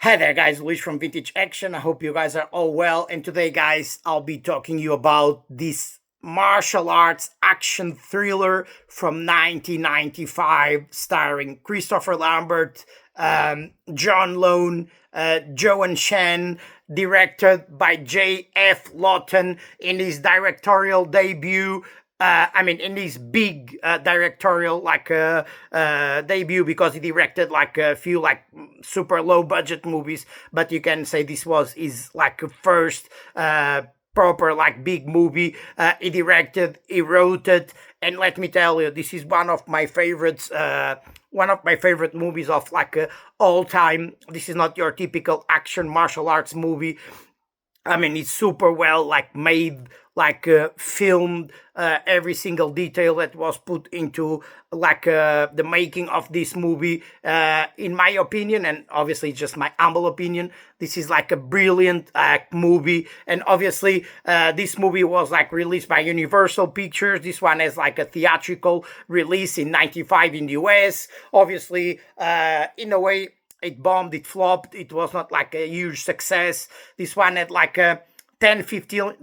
Hi there guys, Luis from Vintage Action. I hope you guys are all well. And today guys, I'll be talking you about this martial arts action thriller from 1995 starring Christopher Lambert, Joan, Joan Chen, directed by J.F. Lawton in his directorial debut. In his big directorial debut, because he directed like a few like super low budget movies, but you can say this was his like first proper like big movie. He directed, he wrote it, and let me tell you, this is one of my favorites. One of my favorite movies of like all time. This is not your typical action martial arts movie. It's super well like made, like filmed. Every single detail that was put into like the making of this movie. In my opinion, and obviously just my humble opinion, this is like a brilliant movie. And obviously, this movie was like released by Universal Pictures. This one has like a theatrical release in '95 in the US. Obviously, in a way, it bombed, it flopped, it was not like a huge success. This one had like a 15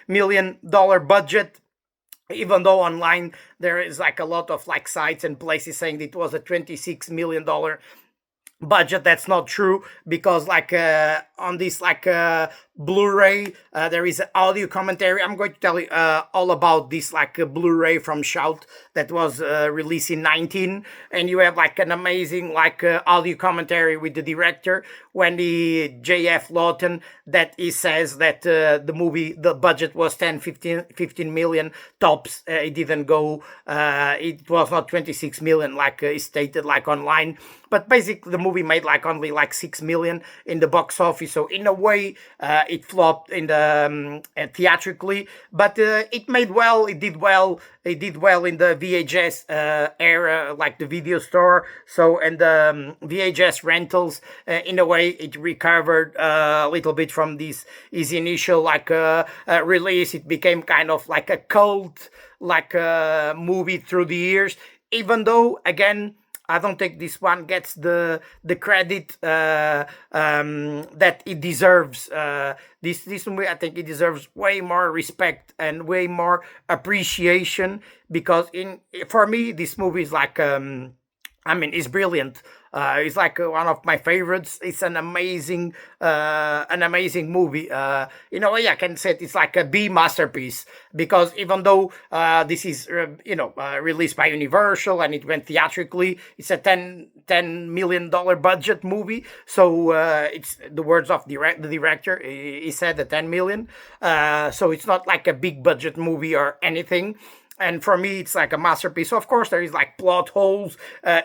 million dollar budget, even though online there is like a lot of like sites and places saying it was a $26 million budget. That's not true, because like on this like Blu-ray, there is an audio commentary. I'm going to tell you all about this like Blu-ray from Shout that was released in 19, and you have like an amazing like audio commentary with the director when the J.F. Lawton, that he says that the budget was 15 million tops. It didn't go, it was not 26 million like stated like online, but basically the movie made like only like 6 million in the box office. So in a way, it flopped in the theatrically, but it made well. It did well. It did well in the VHS era, like the video store. So, and the VHS rentals, in a way, it recovered a little bit from this his initial like release. It became kind of like a cult like movie through the years. Even though, again, I don't think this one gets the credit that it deserves. This movie, I think it deserves way more respect and way more appreciation, because for me this movie is like it's brilliant. It's like one of my favorites. It's an amazing movie. In a way, I can say it's like a B masterpiece, because even though this is released by Universal and it went theatrically, it's a $10 million budget movie. So it's the words of the director. He said the 10 million. So it's not like a big budget movie or anything. And for me, it's like a masterpiece. So of course, there is like plot holes.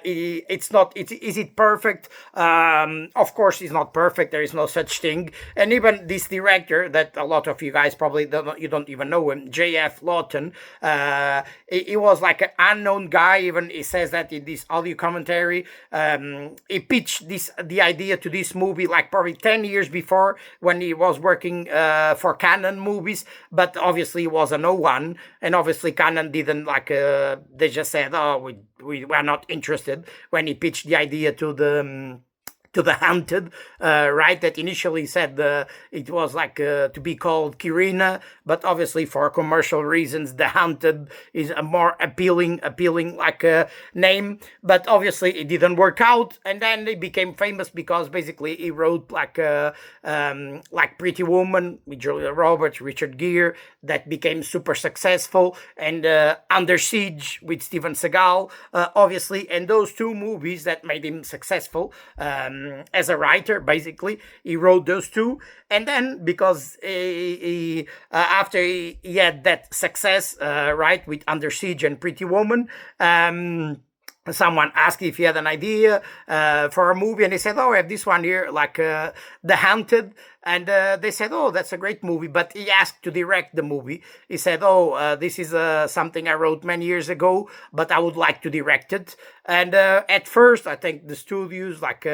Is it perfect? Of course, it's not perfect. There is no such thing. And even this director, that a lot of you guys probably don't even know him, J.F. Lawton. He was like an unknown guy. Even he says that in this audio commentary. He pitched the idea to this movie like probably 10 years before, when he was working for Canon movies. But obviously, he was a no one, and obviously Canon didn't like they just said, oh, we were not interested when he pitched the idea to the Hunted, right? That initially said it was like to be called Kirina, but obviously for commercial reasons, the Hunted is a more appealing like name. But obviously it didn't work out, and then they became famous because basically he wrote like Pretty Woman with Julia Roberts, Richard Gere, that became super successful, and Under Siege with Steven Seagal, obviously, and those two movies that made him successful. As a writer, basically, he wrote those two, and then because after he had that success, right, with Under Siege and Pretty Woman, someone asked if he had an idea for a movie, and he said, oh, I have this one here, like The Hunted. And they said, "Oh, that's a great movie," but he asked to direct the movie. He said, "Oh, this is something I wrote many years ago, but I would like to direct it." And at first, I think the studios, like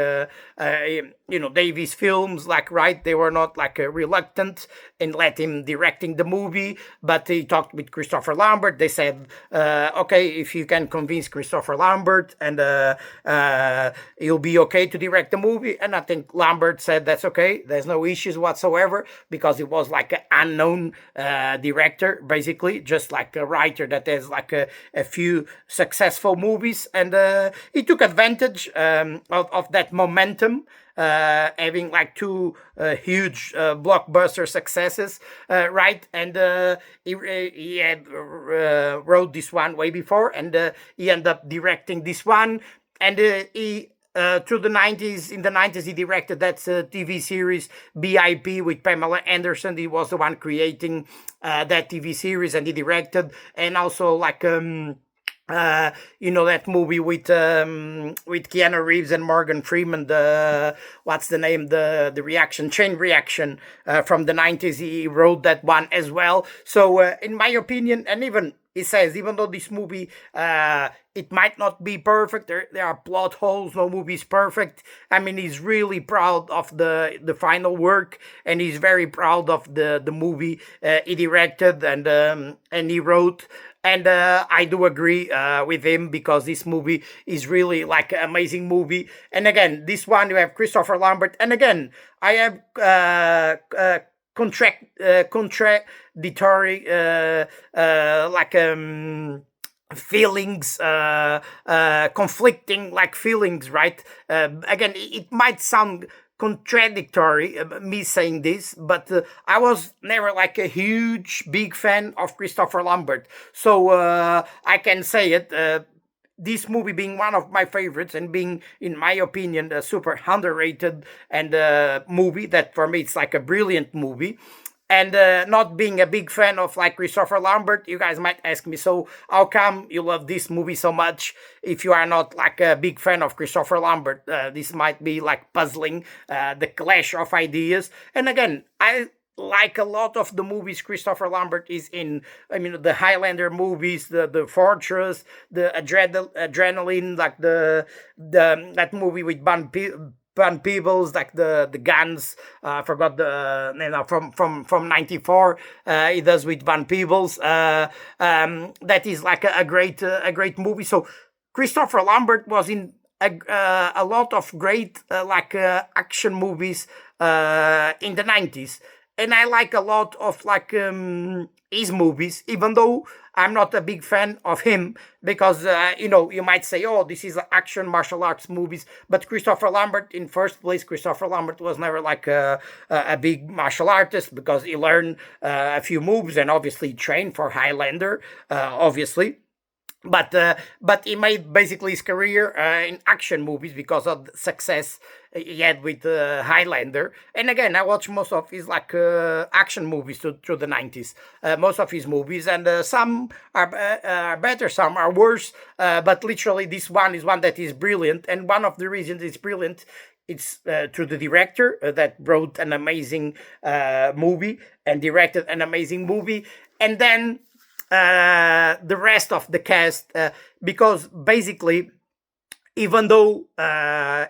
Davies Films, like right, they were not like reluctant in let him directing the movie. But he talked with Christopher Lambert. They said, "Okay, if you can convince Christopher Lambert, and he'll be okay to direct the movie." And I think Lambert said, "That's okay. There's no issues whatsoever," because it was like an unknown director, basically, just like a writer that has like a few successful movies, and he took advantage of that momentum, having like two huge blockbuster successes, right? And he had wrote this one way before, and he ended up directing this one, and he. Through the 90s, in the 90s, he directed that TV series BIP with Pamela Anderson. He was the one creating that TV series, and he directed, and also like that movie with Keanu Reeves and Morgan Freeman, the what's the name, the reaction, Chain Reaction, from the 90s. He wrote that one as well. So in my opinion, and even he says, even though this movie it might not be perfect, there are plot holes, no movie is perfect. I mean, he's really proud of the final work, and he's very proud of the movie he directed and he wrote. And I do agree with him, because this movie is really like an amazing movie. And again, this one you have Christopher Lambert, and again I have contradictory like feelings, conflicting like feelings, right? Again, it might sound contradictory, me saying this, but I was never like a huge big fan of Christopher Lambert, so I can say it. This movie being one of my favorites, and being, in my opinion, a super underrated and movie that for me it's like a brilliant movie. And not being a big fan of like Christopher Lambert, you guys might ask me, so how come you love this movie so much if you are not like a big fan of Christopher Lambert? This might be like puzzling, the clash of ideas. And again, I like a lot of the movies Christopher Lambert is in. I mean, the Highlander movies, the Fortress, the Adrenaline, like the that movie with Van Peebles, like the guns. I forgot the from '94. He does with Van Peebles. That is like a great movie. So Christopher Lambert was in a lot of great action movies in the '90s, and I like a lot of like his movies, even though I'm not a big fan of him, because you might say, "Oh, this is action martial arts movies," but Christopher Lambert, in first place, Christopher Lambert was never like a big martial artist, because he learned a few moves and obviously trained for Highlander, obviously. But he made basically his career in action movies because of the success he had with Highlander. And again, I watched most of his like action movies through the '90s. Most of his movies, and some are better, some are worse. But literally, this one is one that is brilliant, and one of the reasons it's brilliant, it's through the director that wrote an amazing movie and directed an amazing movie, and then the rest of the cast, because basically, even though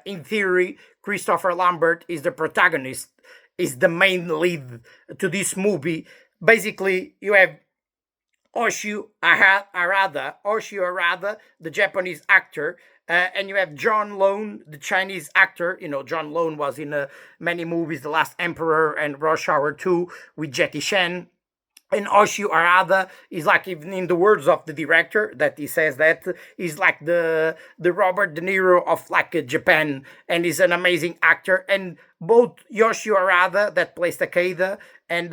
in theory Christopher Lambert is the protagonist, is the main lead to this movie, basically you have Oshio Arada, the Japanese actor, and you have John Lone, the Chinese actor. John Lone was in many movies, The Last Emperor and Rush Hour 2 with Jackie Chan. And Oshio Arada is like, even in the words of the director, that he says that he's like the Robert De Niro of like Japan, and he's an amazing actor. And both Yoshio Arada, that plays Takeda, and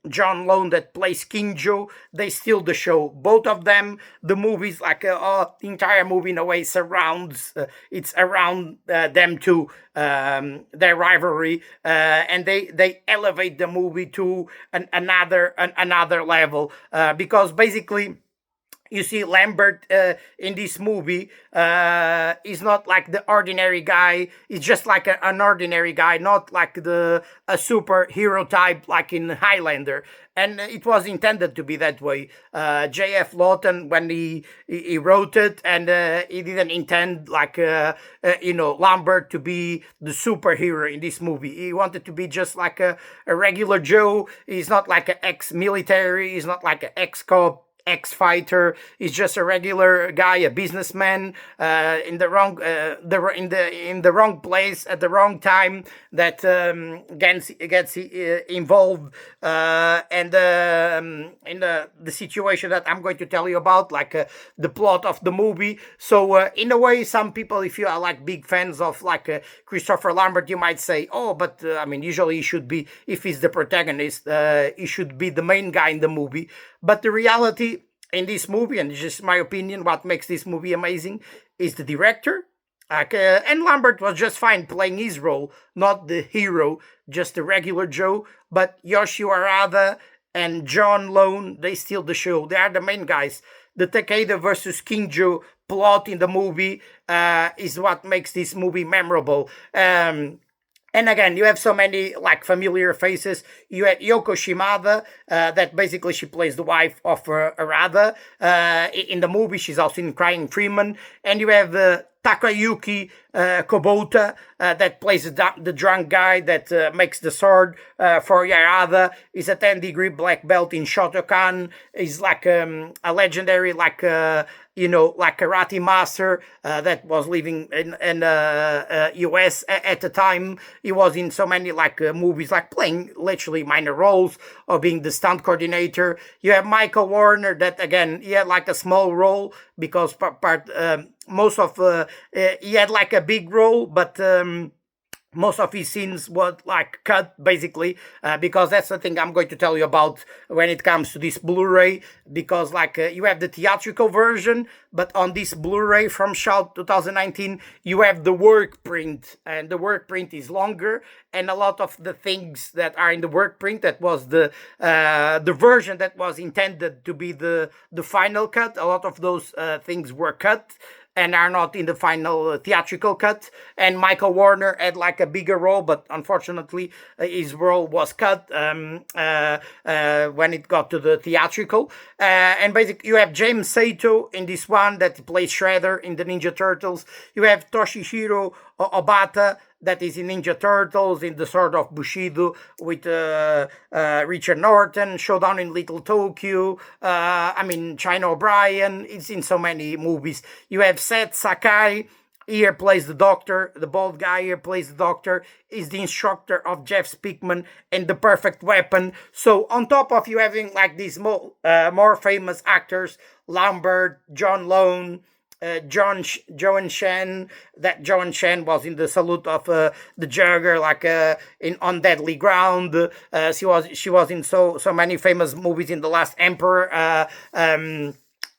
John Lone, that plays King Joe, they steal the show. Both of them, the movie's like the entire movie in a way surrounds. It's around them two, their rivalry, and they elevate the movie to another level, because basically you see Lambert in this movie is not like the ordinary guy. He's just like an ordinary guy, not like a superhero type like in Highlander. And it was intended to be that way. J.F. Lawton, when he wrote it, and he didn't intend like Lambert to be the superhero in this movie. He wanted to be just like a regular Joe. He's not like an ex-military. He's not like an ex-cop, ex-fighter. He's just a regular guy, a businessman, in the wrong place at the wrong time, that gets involved and in the situation that I'm going to tell you about, like the plot of the movie. So in a way, some people, if you are like big fans of like Christopher Lambert, you might say, oh, but I mean, usually he should be, if he's the protagonist, he should be the main guy in the movie. But the reality in this movie, and this is my opinion, what makes this movie amazing is the director. And Lambert was just fine playing his role, not the hero, just the regular Joe. But Yoshio Arada and John Lone, they steal the show. They are the main guys. The Takeda versus King Joe plot in the movie is what makes this movie memorable. And again, you have so many like familiar faces. You have Yoko Shimada, that basically she plays the wife of Arada. In the movie, she's also in Crying Freeman. And you have Takayuki Kubota, that plays the drunk guy that makes the sword for Yarada. He's a 10-degree black belt in Shotokan. He's like a legendary, like like karate master that was living in US at the time. He was in so many like movies, like playing literally minor roles or being the stunt coordinator. You have Michael Warner, that again, he had like a small role because most of he had like a big role, but most of his scenes were like cut, basically, because that's the thing I'm going to tell you about when it comes to this Blu-ray, because like you have the theatrical version, but on this Blu-ray from Shout 2019, you have the work print, and the work print is longer, and a lot of the things that are in the work print, that was the version that was intended to be the final cut, a lot of those things were cut and are not in the final theatrical cut. And Michael Warner had like a bigger role, but unfortunately his role was cut when it got to the theatrical. And basically you have James Sato in this one, that plays Shredder in the Ninja Turtles. You have Toshihiro Obata, that is in Ninja Turtles, in the Sword of Bushido, with Richard Norton, Showdown in Little Tokyo, China O'Brien. It's in so many movies. You have Seth Sakai, here plays the doctor, the bald guy here plays the doctor, is the instructor of Jeff Speakman in The Perfect Weapon. So on top of you having like these more famous actors, Lambert, John Lone, Joan Chen, that Joan Chen was in the Salute of the Jagger, like on Deadly Ground. She was in so many famous movies, in The Last Emperor.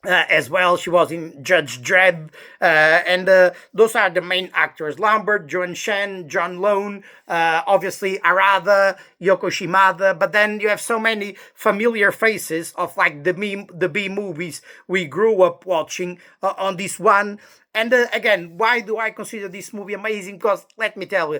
As well, she was in Judge Dredd, and those are the main actors: Lambert, Joan Chen, John Lone, obviously Arada, Yoko Shimada. But then you have so many familiar faces of like the B movies we grew up watching on this one. And again, why do I consider this movie amazing? Because let me tell you,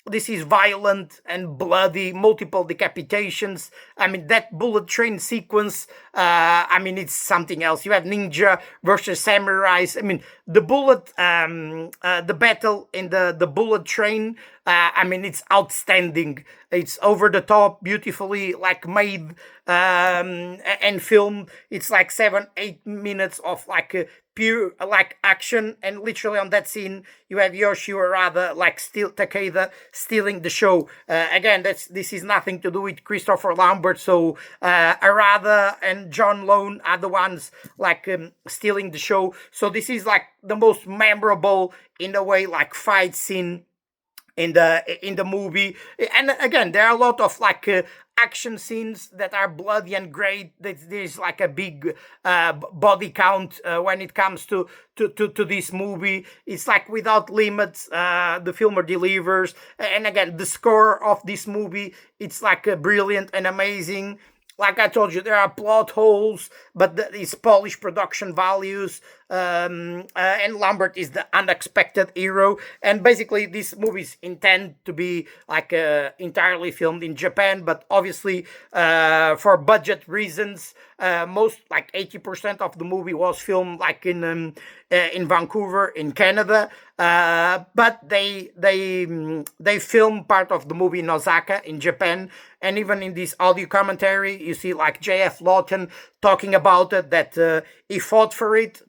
this is violent and bloody, multiple decapitations. I mean, that bullet train sequence, it's something else. You have ninja versus samurais. I mean, the the battle in the bullet train, it's outstanding. It's over the top, beautifully like made and filmed. It's like 7-8 minutes of like pure like action, and literally on that scene you have Yoshio Arada like Takeda stealing the show. Again, this is nothing to do with Christopher Lambert. So Arada and John Lone are the ones like stealing the show. So this is like the most memorable, in a way, like fight scene in the movie. And again, there are a lot of like action scenes that are bloody and great. There's like a big body count when it comes to this movie. It's like without limits. The filmer delivers. And again, the score of this movie, it's like brilliant and amazing. like I told you, there are plot holes, but these polished production values. And Lambert is the unexpected hero. And basically, these movies intend to be like entirely filmed in Japan, but obviously, for budget reasons, most like 80% of the movie was filmed like in Vancouver, in Canada. But they filmed part of the movie in Osaka, in Japan, and even in this audio commentary, you see like J.F. Lawton talking about it, that he fought for it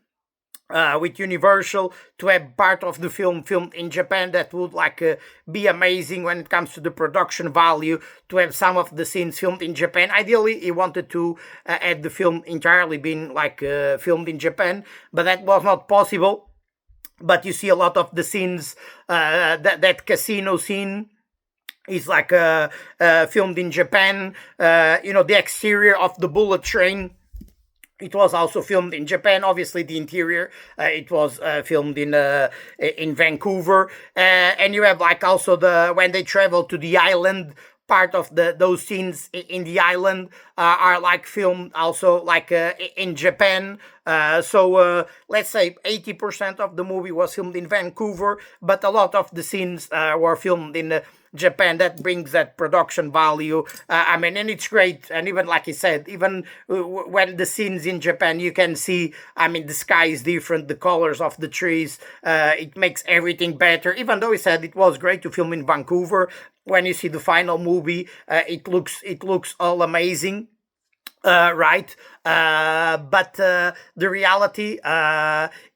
with Universal to have part of the film filmed in Japan. That would like be amazing when it comes to the production value, to have some of the scenes filmed in Japan. Ideally, he wanted to have the film entirely been like filmed in Japan, but that was not possible. But you see a lot of the scenes, that casino scene is like filmed in Japan. The exterior of the bullet train, it was also filmed in Japan. Obviously, the interior, it was filmed in Vancouver. And you have like also when they travel to the island, part of those scenes in the island are like filmed also like in Japan. So let's say 80% of the movie was filmed in Vancouver, but a lot of the scenes were filmed in Japan. That brings that production value. And it's great. And even like I said, even when the scenes in Japan, you can see, the sky is different, the colors of the trees. It makes everything better. Even though he said it was great to film in Vancouver, when you see the final movie, it looks all amazing. Right, but the reality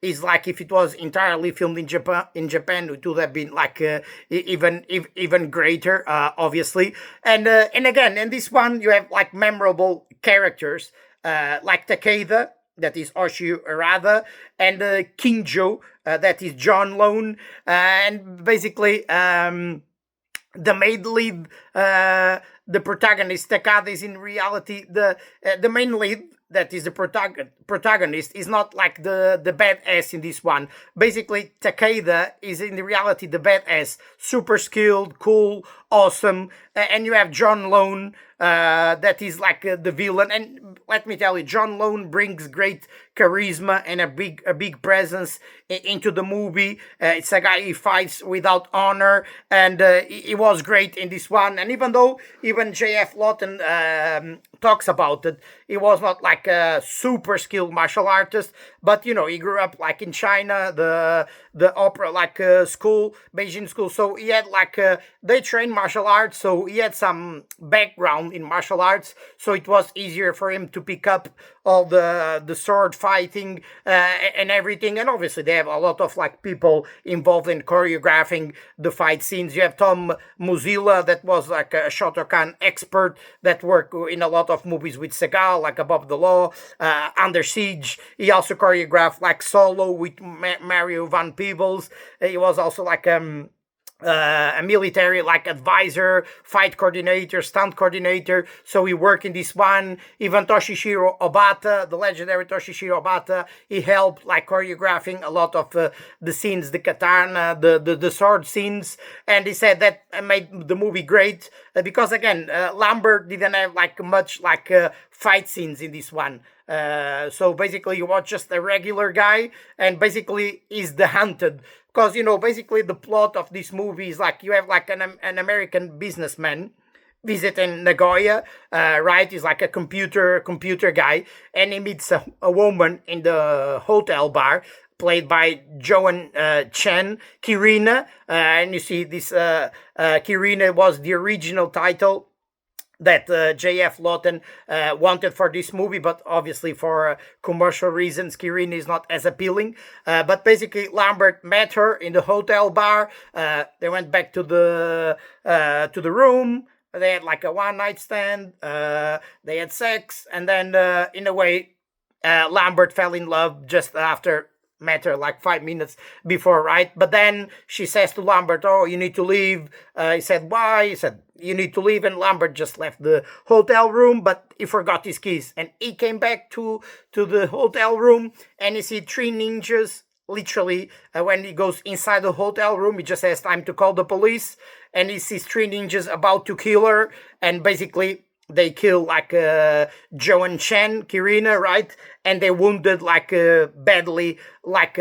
is like if it was entirely filmed in Japan, it would have been like even greater, obviously. And again, in this one, you have like memorable characters like Takeda, that is Oshio Arada, and Kinjo, that is John Lone, and basically the main lead, the protagonist Takada, is in reality the main lead. That is the protagonist is not like the badass in this one. Basically, Takeda is in reality the badass, super skilled, cool, awesome, and you have John Lone, that is like the villain. And let me tell you, John Lone brings great charisma and a big presence into the movie. It's a guy who fights without honor, and he was great in this one. And even though even J.F. Lawton talks about it, he was not like a super skilled martial artist, but he grew up like in China, the opera like school, Beijing school. So he had like they trained martial arts, so he had some background in martial arts. So it was easier for him to pick up all the sword fighting and everything. And obviously they have a lot of like people involved in choreographing the fight scenes. You have Tom Mozilla, that was like a Shotokan expert that worked in a lot of movies with Seagal, like Above the Law, Under Siege. He also choreographed like Solo with Mario Van Peebles. He was also like a military like advisor, fight coordinator, stunt coordinator. So he worked in this one. Even Toshishiro Obata, the legendary Toshishiro Obata, he helped like choreographing a lot of the scenes, the katana, the sword scenes. And he said that made the movie great because again, Lambert didn't have like much like fight scenes in this one. So basically you watch just a regular guy, and basically he's the hunted. Because, basically the plot of this movie is like you have like an American businessman visiting Nagoya, right? He's like a computer guy, and he meets a woman in the hotel bar, played by Joan Chen, Kirina. And you see this Kirina was the original title that J.F. Lawton wanted for this movie, but obviously for commercial reasons, Kirin is not as appealing. But basically, Lambert met her in the hotel bar. They went back to the room. They had like a one-night stand. They had sex, and then in a way, Lambert fell in love just after met her like 5 minutes before, right? But then she says to Lambert, "Oh, you need to leave." He said, "Why?" He said, "You need to leave." And Lambert just left the hotel room, but he forgot his keys. And he came back to the hotel room, and he see three ninjas. Literally, when he goes inside the hotel room, he just has time to call the police, and he sees three ninjas about to kill her. And basically, they kill like Joan, Chen, Kirina, right? And they wounded like badly like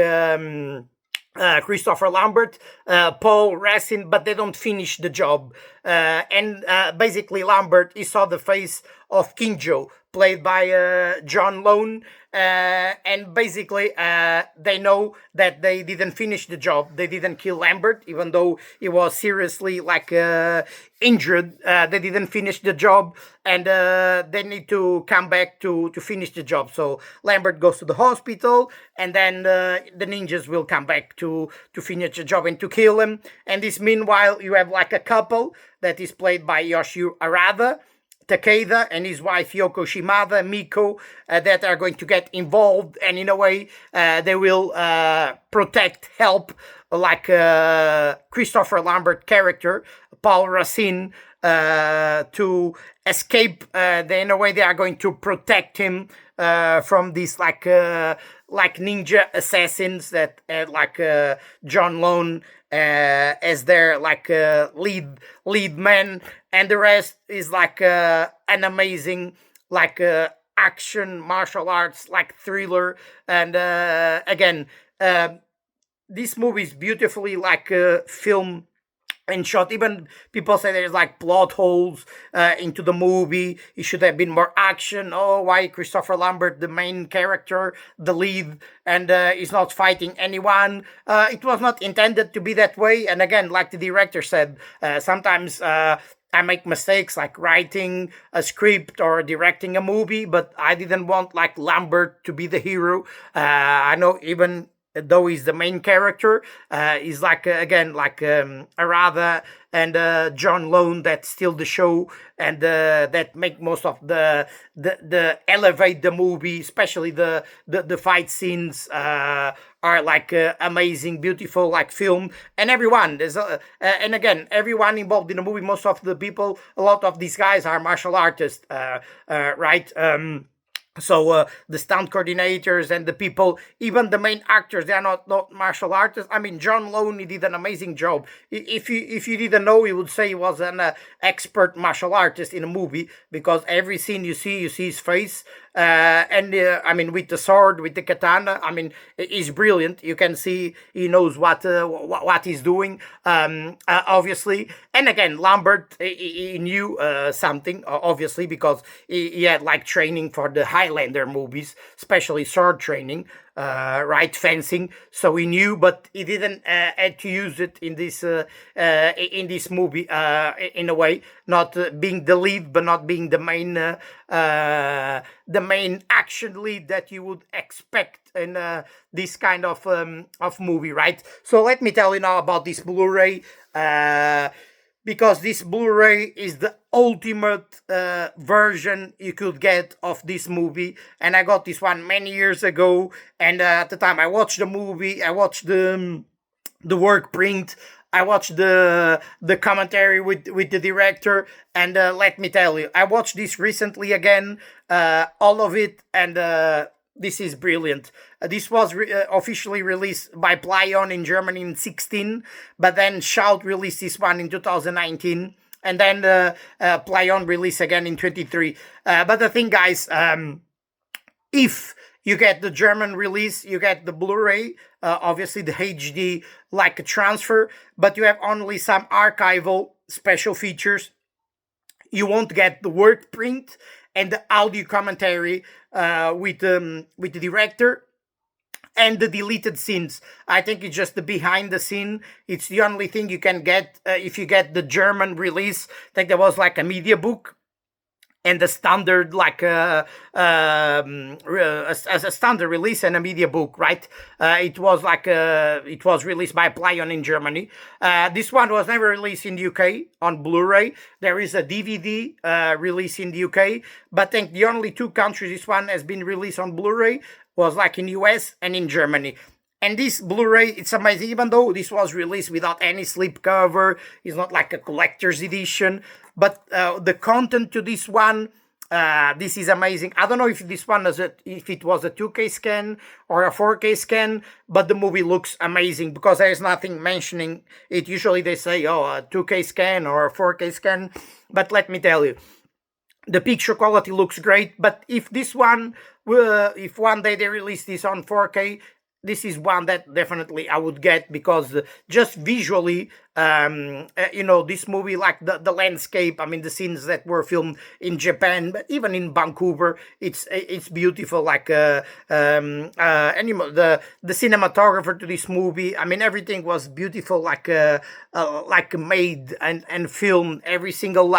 Christopher Lambert, Paul Racine, but they don't finish the job. And basically, Lambert, he saw the face of King Joe, played by John Lone. And basically, they know that they didn't finish the job. They didn't kill Lambert, even though he was seriously like injured. They didn't finish the job, and they need to come back to finish the job. So Lambert goes to the hospital, and then the ninjas will come back to finish the job and to kill him. And this meanwhile, you have like a couple that is played by Yoshio Arada, Takeda, and his wife Yoko Shimada, Miko, that are going to get involved, and in a way they will protect, help, like Christopher Lambert character, Paul Racine, to escape. In a way, they are going to protect him from these like ninja assassins that like John Lone as their like lead man, and the rest is like an amazing like action martial arts like thriller. And again, this movie is beautifully like film and shot. Even people say there's like plot holes into the movie. It should have been more action. Oh, why Christopher Lambert, the main character, the lead, and is not fighting anyone? It was not intended to be that way. And again, like the director said, sometimes I make mistakes like writing a script or directing a movie, but I didn't want like Lambert to be the hero. I know even though he's the main character, he's like again like Arada and John Lone that steal the show, and that make most of the elevate the movie, especially the fight scenes are like amazing, beautiful, like film. And everyone there's and again everyone involved in the movie, most of the people, a lot of these guys are martial artists, right? So the stunt coordinators and the people, even the main actors, they are not martial artists. I mean, John Lone, he did an amazing job. If you didn't know, you would say he was an expert martial artist in a movie, because every scene you see his face. And I mean, with the sword, with the katana, I mean, he's brilliant. You can see he knows what he's doing, obviously. And again, Lambert, he knew something, obviously, because he had like training for the Highlander movies, especially sword training, right, fencing. So he knew, but he didn't had to use it in this movie in a way, not being the lead, but not being the main action lead that you would expect in this kind of movie, right? So let me tell you now about this Blu-ray. Because this Blu-ray is the ultimate version you could get of this movie, and I got this one many years ago. And at the time I watched the movie, I watched the work print, I watched the commentary with the director, and let me tell you, I watched this recently again, all of it, and this is brilliant. This was officially released by Plyon in Germany in 2016, but then Shout released this one in 2019, and then Plyon released again in 2023. But the thing, guys, if you get the German release, you get the Blu-ray, obviously the HD like a transfer, but you have only some archival special features. You won't get the work print and the audio commentary with the director and the deleted scenes. I think it's just the behind the scene. It's the only thing you can get if you get the German release. I think there was like a media book and the standard like a standard release and a media book, right? It was like it was released by Plyon in Germany. This one was never released in the UK on Blu-ray. There is a DVD release in the UK, but I think the only two countries this one has been released on Blu-ray was like in US and in Germany. And this Blu-ray, it's amazing, even though this was released without any slipcover. It's not like a collector's edition, but the content to this one, this is amazing. I don't know if this one if it was a 2K scan or a 4K scan, but the movie looks amazing because there is nothing mentioning it. Usually they say, oh, a 2K scan or a 4K scan, but let me tell you, The picture quality looks great, but if this one, if one day they release this on 4K, this is one that definitely I would get, because just visually, this movie, like the landscape, I mean, the scenes that were filmed in Japan, but even in Vancouver, it's beautiful. Like the cinematographer to this movie, I mean, everything was beautiful, like made and filmed, every single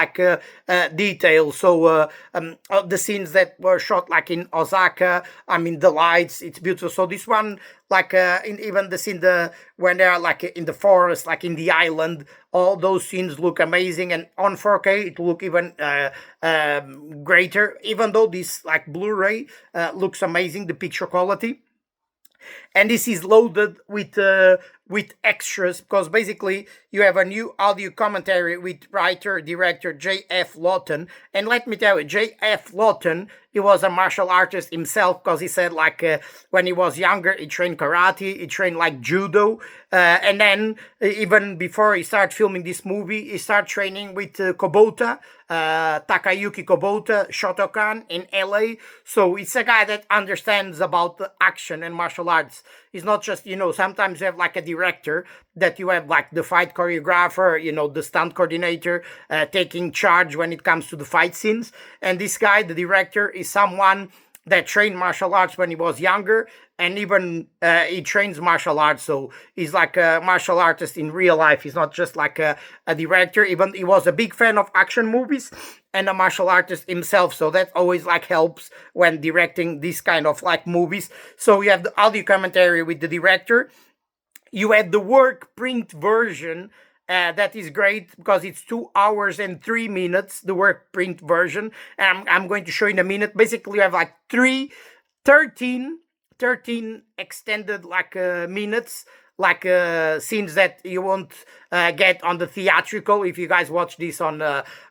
detail. So the scenes that were shot like in Osaka, I mean, the lights, it's beautiful. So this one, even the scene when they are like in the forest, like in the island, all those scenes look amazing, and on 4K it look even greater. Even though this like Blu-ray looks amazing, the picture quality. And this is loaded with extras, because basically you have a new audio commentary with writer director J.F. Lawton. And let me tell you, J.F. Lawton, he was a martial artist himself, because he said when he was younger he trained karate, he trained like judo, and then even before he started filming this movie, he started training with Kubota, Takayuki Kubota Shotokan in LA. So it's a guy that understands about the action and martial arts. It's not just, sometimes you have like a director that you have like the fight choreographer, the stunt coordinator taking charge when it comes to the fight scenes. And this guy, the director, is someone that trained martial arts when he was younger, and even he trains martial arts. So he's like a martial artist in real life. He's not just like a director. Even he was a big fan of action movies and a martial artist himself. So that always like helps when directing this kind of like movies. So you have the audio commentary with the director. You have the work print version. That is great, because it's 2 hours and 3 minutes, the work print version. And I'm going to show you in a minute. Basically, you have like 13 extended minutes, scenes that you won't get on the theatrical. If you guys watch this on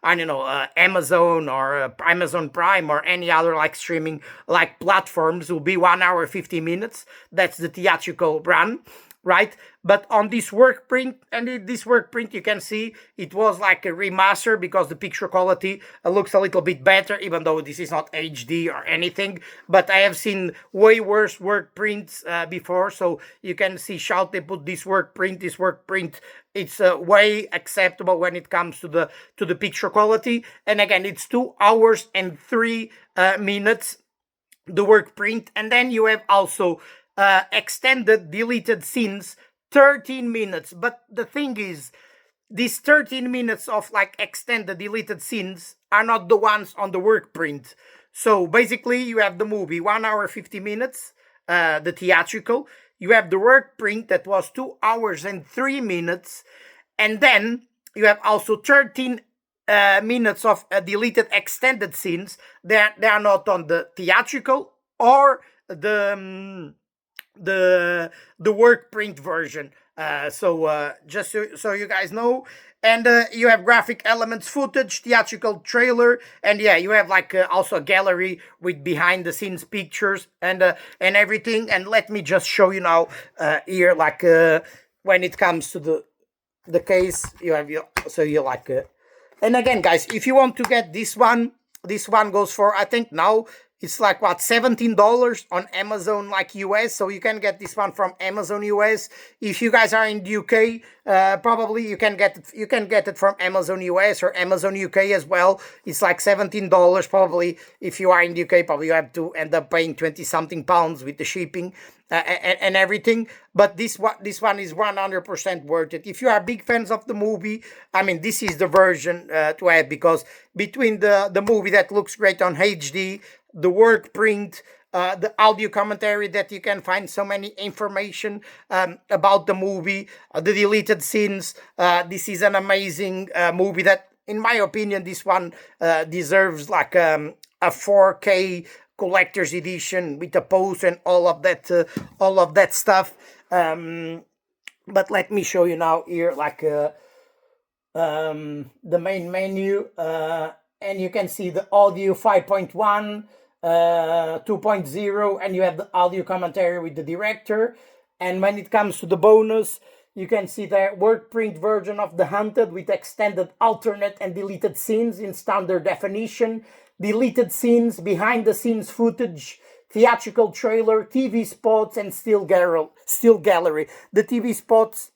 Amazon or Amazon Prime or any other like streaming like platforms, will be 1 hour 50 minutes. That's the theatrical run, right? But on this work print, you can see it was like a remaster, because the picture quality looks a little bit better, even though this is not HD or anything. But I have seen way worse work prints before, so you can see how they put this work print. It's way acceptable when it comes to the picture quality. And again, it's 2 hours and 3 minutes, the work print. And then you have also extended deleted scenes, 13 minutes. But the thing is, these 13 minutes of like extended deleted scenes are not the ones on the work print. So basically you have the movie 1 hour 50 minutes, the theatrical. You have the work print that was 2 hours and 3 minutes, and then you have also 13 minutes of deleted extended scenes. They are not on the theatrical or the work print version. Just so you guys know. And you have graphic elements, footage, theatrical trailer, and yeah, you have like also a gallery with behind the scenes pictures and everything. And let me just show you now here, when it comes to the case, you have and again, guys, if you want to get this one goes for, I think now it's like what, $17 on Amazon US. So you can get this one from Amazon US. If you guys are in the UK, probably you can get it from Amazon US or Amazon UK as well. It's like $17 probably. If you are in the UK, probably you have to end up paying 20 something pounds with the shipping and everything. But this one is 100% worth it. If you are big fans of the movie, I mean, this is the version to have, because between the movie that looks great on HD, the work print, the audio commentary that you can find so many information about the movie, the deleted scenes, this is an amazing movie that, in my opinion, this one deserves like a 4K collector's edition with a post and all of that stuff. But let me show you now here the main menu, and you can see the audio 5.1, 2.0, and you have the audio commentary with the director. And when it comes to the bonus, You can see the work print version of The Hunted with extended alternate and deleted scenes in standard definition, deleted scenes, behind the scenes footage, theatrical trailer, TV spots, and still gallery. The TV spots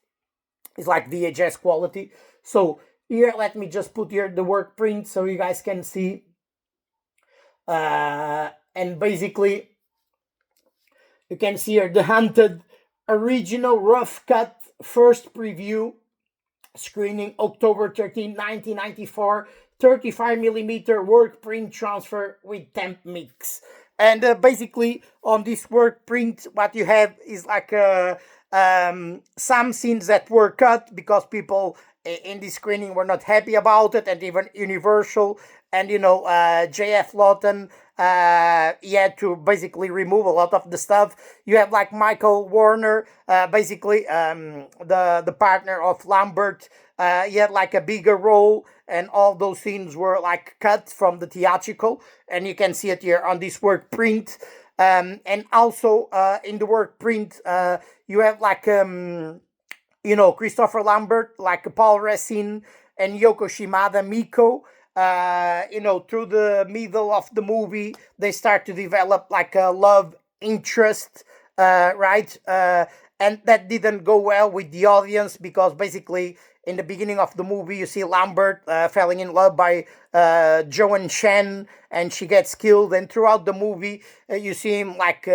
is like VHS quality. So here, let me just put here the work print so you guys can see. And basically, you can see here The Hunted original rough cut first preview screening October 13, 1994, 35mm work print transfer with temp mix. And basically on this work print, what you have is like some scenes that were cut because people in the screening were not happy about it, and even Universal and J.F. Lawton, he had to basically remove a lot of the stuff. You have like Michael Warner, basically the partner of Lambert. He had like a bigger role, and all those scenes were like cut from the theatrical, and you can see it here on this work print. And also in the work print, you have like Christopher Lambert, like Paul Racine and Yoko Shimada Miko. Through the middle of the movie, they start to develop like a love interest, right? And that didn't go well with the audience, because basically in the beginning of the movie, you see Lambert falling in love by Joan Chen, and she gets killed. And throughout the movie, you see him like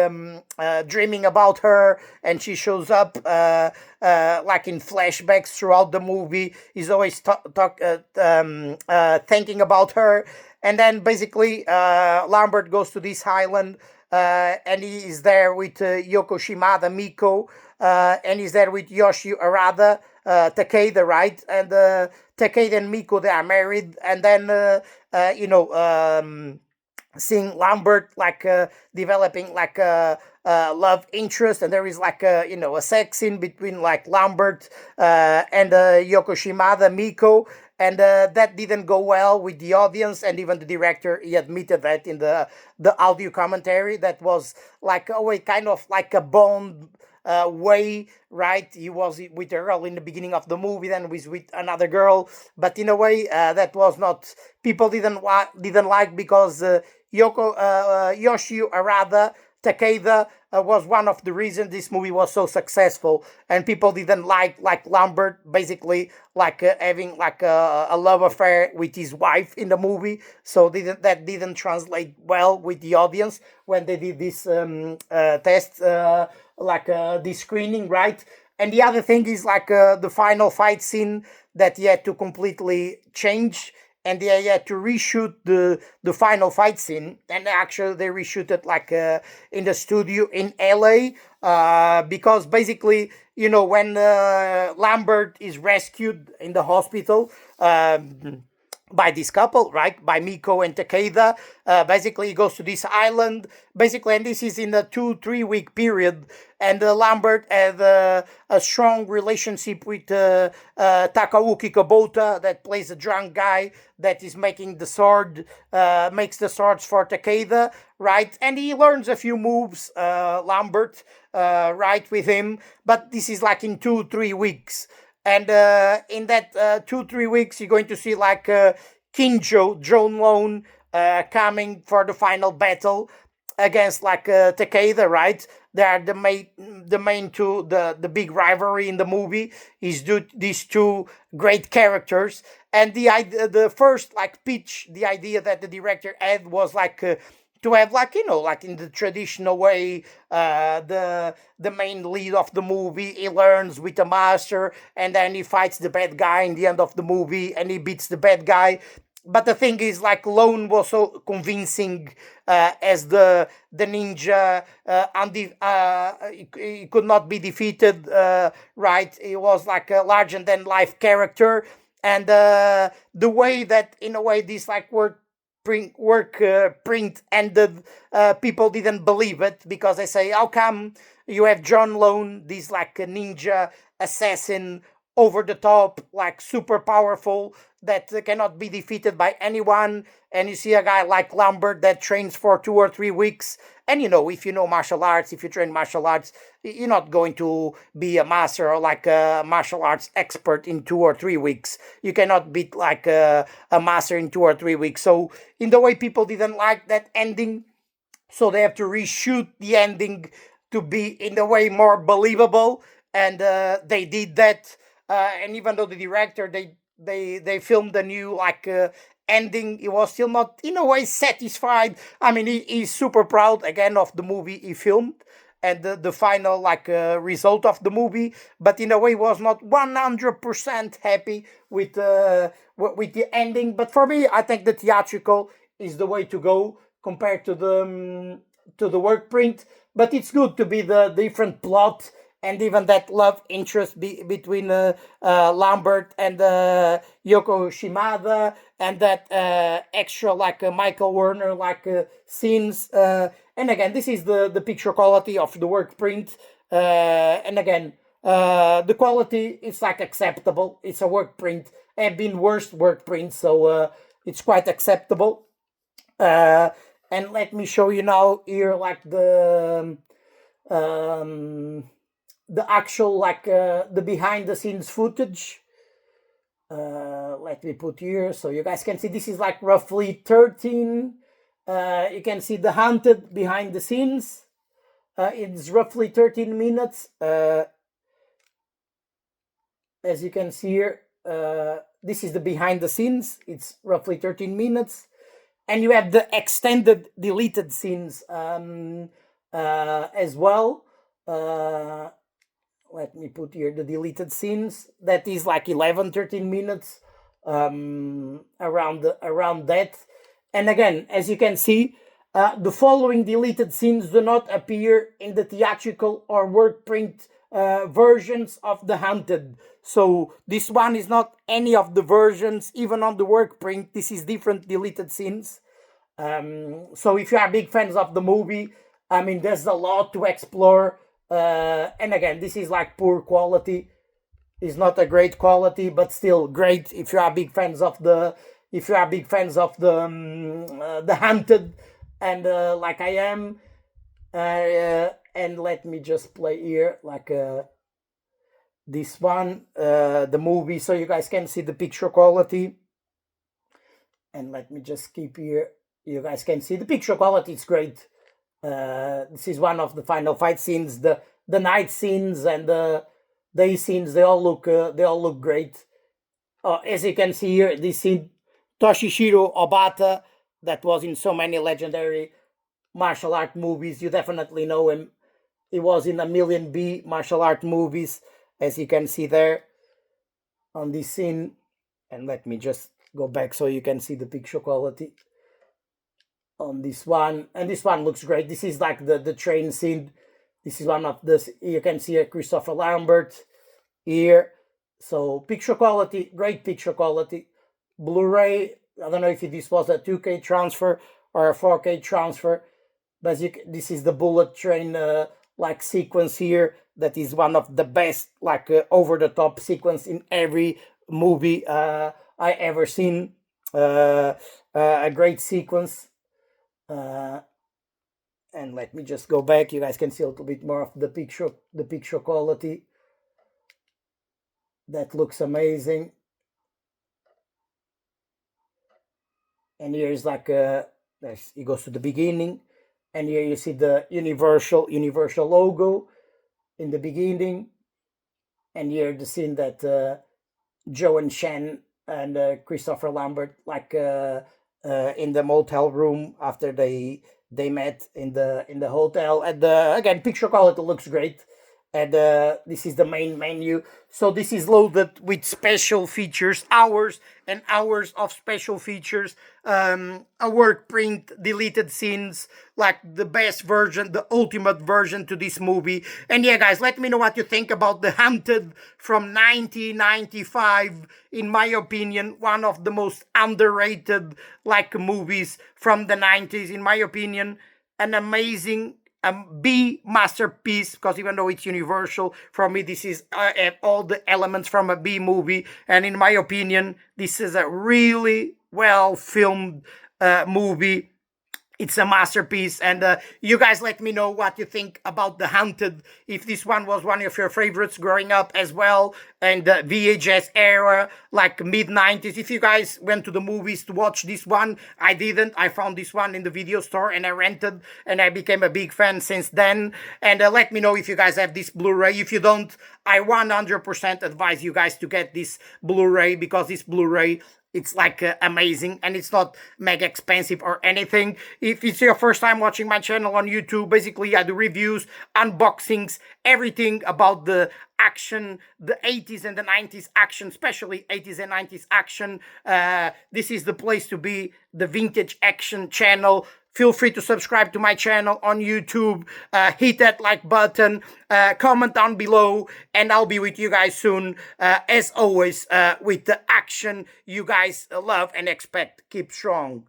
dreaming about her, and she shows up like in flashbacks throughout the movie. He's always thinking about her. And then basically Lambert goes to this island, and he is there with Yoko Shimada Miko, and he's there with Yoshi Arada, Takeda, right? And Takeda and Miko, they are married. And then seeing Lambert like developing like a love interest, and there is like a sex scene between like Lambert and Yoko Shimada Miko. And that didn't go well with the audience, and even the director, he admitted that in the audio commentary. That was like a way, kind of like a Bond way, right? He was with a girl in the beginning of the movie, then was with another girl, but in a way that was not, people didn't like, because Yoshi Arada Takeda was one of the reasons this movie was so successful, and people didn't like Lambert basically like having like a love affair with his wife in the movie. So that didn't translate well with the audience when they did this test, this screening, right? And the other thing is like the final fight scene that he had to completely change, and they had to reshoot the final fight scene. And actually they reshoot it like in the studio in LA, because basically when Lambert is rescued in the hospital by this couple, right, by Miko and Takeda, basically he goes to this island, basically, and this is in a 2-3 week period. And Lambert had a strong relationship with Takauki Kubota, that plays a drunk guy that is making the sword, makes the swords for Takeda, right? And he learns a few moves, Lambert, right, with him. But this is like in 2-3 weeks. And in that 2-3 weeks, you're going to see like Kinjo, Joan Lone, coming for the final battle against like Takeda, right? They are the main two, the big rivalry in the movie is these two great characters. And the first like pitch, the idea that the director had was like to have like like in the traditional way, the main lead of the movie, he learns with a master, and then he fights the bad guy in the end of the movie, and he beats the bad guy. But the thing is, like, Lone was so convincing as the ninja, he could not be defeated, right? He was like a larger than life character, and the way that, in a way, this like print ended, people didn't believe it, because they say, how come you have John Lone, this like a ninja assassin, over the top, like super powerful, that cannot be defeated by anyone. And you see a guy like Lambert that trains for 2 or 3 weeks. And if you know martial arts, if you train martial arts, you're not going to be a master or like a martial arts expert in 2 or 3 weeks. You cannot beat like a master in 2 or 3 weeks. So, in the way, people didn't like that ending, so they have to reshoot the ending to be in a way more believable, and they did that. And even though the director, they filmed the new like ending, he was still not in a way satisfied. I mean, he's super proud again of the movie he filmed and the final like result of the movie, but in a way was not 100% happy with the ending. But for me, I think the theatrical is the way to go compared to the work print. But it's good to be the different plot, and even that love interest between Lambert and Yoko Shimada, and that extra like Michael Werner like scenes. And again, this is the picture quality of the work print. And again, the quality is like acceptable. It's a work print. Have been worst work prints, so it's quite acceptable. And let me show you now here like the actual like the behind the scenes footage. Let me put here so you guys can see. This is like roughly 13. You can see the hunted behind the scenes. It's roughly 13 minutes. As you can see here, this is the behind the scenes. It's roughly 13 minutes. And you have the extended deleted scenes as well. Let me put here the deleted scenes. That is like 11, 13 minutes around that. And again, as you can see, the following deleted scenes do not appear in the theatrical or work print versions of The Hunted. So this one is not any of the versions, even on the work print. This is different deleted scenes. So if you are big fans of the movie, I mean, there's a lot to explore. And again, this is like poor quality. It's not a great quality, but still great if you are big fans of the the Hunted, and like I am. And let me just play here like this one, the movie, so you guys can see the picture quality. And let me just keep here. You guys can see the picture quality. It's great. This is one of the final fight scenes. The night scenes and the day scenes, they all look great. As you can see here, this scene, Toshishiro Obata, that was in so many legendary martial art movies. You definitely know him. He was in a million B martial art movies, as you can see there on this scene. And let me just go back so you can see the picture quality on this one. And this one looks great. This is like the train scene. This is one of the, you can see a Christopher Lambert here. So picture quality, great picture quality. Blu-ray, I don't know if this was a 2K transfer or a 4K transfer, but this is the bullet train like sequence here. That is one of the best like over the top sequence in every movie I ever seen. A great sequence. And let me just go back. You guys can see a little bit more of the picture quality. That looks amazing. And here is like it goes to the beginning, and here you see the Universal logo in the beginning, and here the scene that Joan and Chen and Christopher Lambert like in the motel room after they met in the hotel. And again, picture quality looks great. And this is the main menu. So this is loaded with special features, hours and hours of special features, a work print, deleted scenes, like the best version, the ultimate version to this movie. And yeah, guys, let me know what you think about The Hunted from 1995. In my opinion, one of the most underrated like movies from the 90s. In my opinion, an amazing B masterpiece, because even though it's universal, for me this is all the elements from a B movie, and in my opinion this is a really well filmed movie. It's a masterpiece, and you guys let me know what you think about The Haunted, if this one was one of your favorites growing up as well, and the VHS era, like mid-90s. If you guys went to the movies to watch this one, I didn't. I found this one in the video store and I rented, and I became a big fan since then. And let me know if you guys have this Blu-ray. If you don't, I 100% advise you guys to get this Blu-ray, because this Blu-ray, it's like amazing, and it's not mega expensive or anything. If it's your first time watching my channel on YouTube, basically I do reviews, unboxings, everything about the action, the 80s and the 90s action, especially 80s and 90s action. This is the place to be, the Vintage Action channel. Feel free to subscribe to my channel on YouTube, hit that like button, comment down below, and I'll be with you guys soon, as always, with the action you guys love and expect. Keep strong.